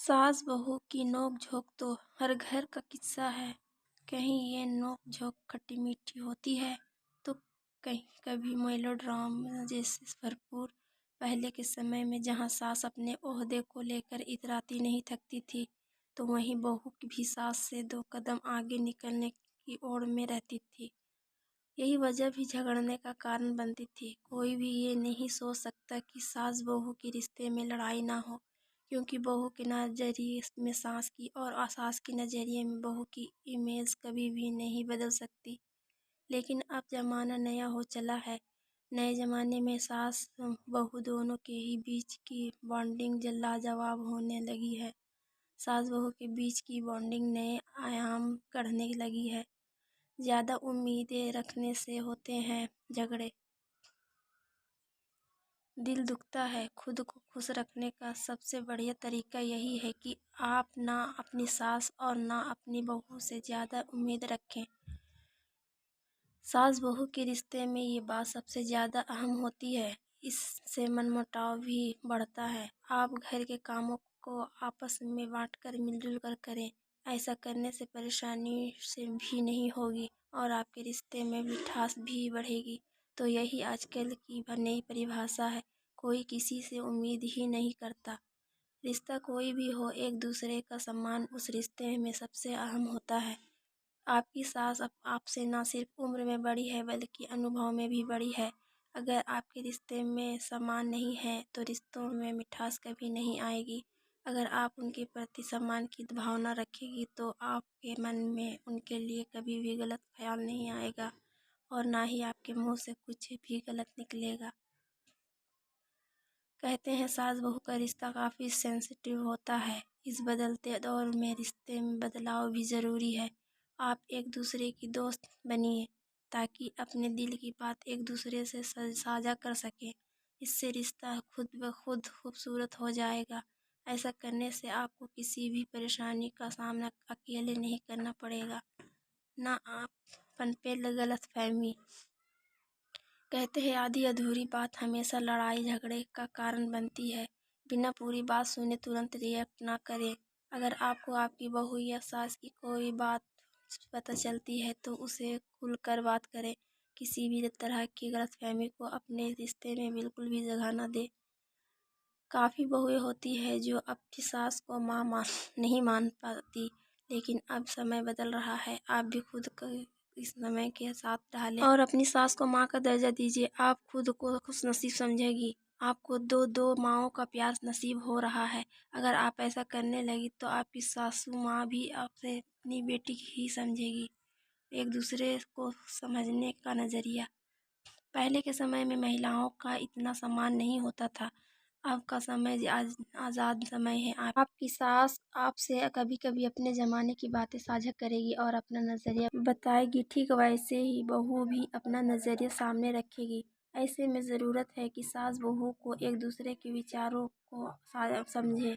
सास बहू की नोक झोंक तो हर घर का किस्सा है। कहीं ये नोक झोंक खट्टी मीठी होती है तो कहीं कभी मेलोड्रामा जैसे भरपूर। पहले के समय में जहाँ सास अपने ओहदे को लेकर इतराती नहीं थकती थी, तो वहीं बहू भी सास से 2 कदम आगे निकलने की ओर में रहती थी। यही वजह भी झगड़ने का कारण बनती थी। कोई भी ये नहीं सोच सकता कि सास बहू के रिश्ते में लड़ाई ना हो, क्योंकि बहू के नज़रिए में सास की और सास के नज़रिए में बहू की इमेज कभी भी नहीं बदल सकती। लेकिन अब ज़माना नया हो चला है। नए ज़माने में सास बहू दोनों के ही बीच की बॉन्डिंग लाजवाब होने लगी है। सास बहू के बीच की बॉन्डिंग नए आयाम गढ़ने लगी है। ज़्यादा उम्मीदें रखने से होते हैं झगड़े। दिल दुखता है। खुद को खुश रखने का सबसे बढ़िया तरीका यही है कि आप ना अपनी सास और ना अपनी बहू से ज़्यादा उम्मीद रखें। सास बहू के रिश्ते में ये बात सबसे ज़्यादा अहम होती है। इससे मनमुटाव भी बढ़ता है। आप घर के कामों को आपस में बांटकर मिलजुल कर करें। ऐसा करने से परेशानी से भी नहीं होगी और आपके रिश्ते में मिठास भी बढ़ेगी। तो यही आजकल की नई परिभाषा है। कोई किसी से उम्मीद ही नहीं करता। रिश्ता कोई भी हो, एक दूसरे का सम्मान उस रिश्ते में सबसे अहम होता है। आपकी सास आपसे ना सिर्फ उम्र में बड़ी है बल्कि अनुभव में भी बड़ी है। अगर आपके रिश्ते में सम्मान नहीं है तो रिश्तों में मिठास कभी नहीं आएगी। अगर आप उनके प्रति सम्मान की भावना रखेगी तो आपके मन में उनके लिए कभी भी गलत ख्याल नहीं आएगा और ना ही आपके मुंह से कुछ भी गलत निकलेगा। कहते हैं सास बहू का रिश्ता काफ़ी सेंसिटिव होता है। इस बदलते दौर में रिश्ते में बदलाव भी ज़रूरी है। आप एक दूसरे की दोस्त बनिए ताकि अपने दिल की बात एक दूसरे से साझा कर सकें। इससे रिश्ता खुद ब खुद खूबसूरत हो जाएगा। ऐसा करने से आपको किसी भी परेशानी का सामना अकेले नहीं करना पड़ेगा, ना आप पनपे गलतफहमी। कहते हैं आधी अधूरी बात हमेशा लड़ाई झगड़े का कारण बनती है। बिना पूरी बात सुने तुरंत रिएक्ट ना करें। अगर आपको आपकी बहू या सास की कोई बात पता चलती है तो उसे खुलकर बात करें। किसी भी तरह की गलतफहमी को अपने रिश्ते में बिल्कुल भी जगह न दें। काफ़ी बहुएं होती है जो अपनी सास को माँ नहीं मान पाती, लेकिन अब समय बदल रहा है। आप भी खुद को इस समय के साथ ढालें और अपनी सास को माँ का दर्जा दीजिए। आप खुद को खुशनसीब समझेगी। आपको दो माँओं का प्यार नसीब हो रहा है। अगर आप ऐसा करने लगी तो आपकी सासू माँ भी आपसे अपनी बेटी ही समझेगी। एक दूसरे को समझने का नज़रिया। पहले के समय में महिलाओं का इतना सम्मान नहीं होता था। अब का समय आज़ाद समय है। आपकी सास आपसे कभी कभी अपने ज़माने की बातें साझा करेगी और अपना नज़रिया बताएगी। ठीक वैसे ही बहू भी अपना नज़रिया सामने रखेगी। ऐसे में ज़रूरत है कि सास बहू को एक दूसरे के विचारों को समझे,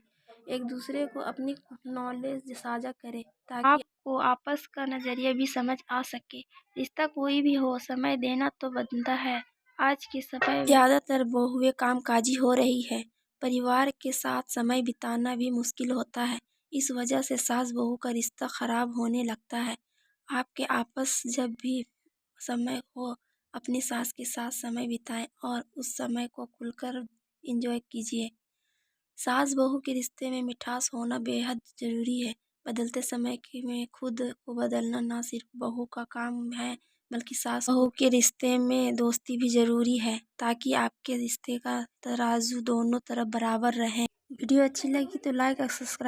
एक दूसरे को अपनी नॉलेज साझा करे ताकि आपको आपस का नज़रिया भी समझ आ सके। रिश्ता कोई भी हो, समय देना तो बनता है। आज के समय में ज़्यादातर बहुएं कामकाजी हो रही है। परिवार के साथ समय बिताना भी मुश्किल होता है। इस वजह से सास बहू का रिश्ता खराब होने लगता है। आपके आपस जब भी समय हो, अपनी सास के साथ समय बिताएं और उस समय को खुलकर एंजॉय कीजिए। सास बहू के रिश्ते में मिठास होना बेहद ज़रूरी है। बदलते समय में खुद को बदलना ना सिर्फ बहू का काम है बल्कि सास बहू के रिश्ते में दोस्ती भी ज़रूरी है, ताकि आपके रिश्ते का तराजू दोनों तरफ बराबर रहे। वीडियो अच्छी लगी तो लाइक और सब्सक्राइब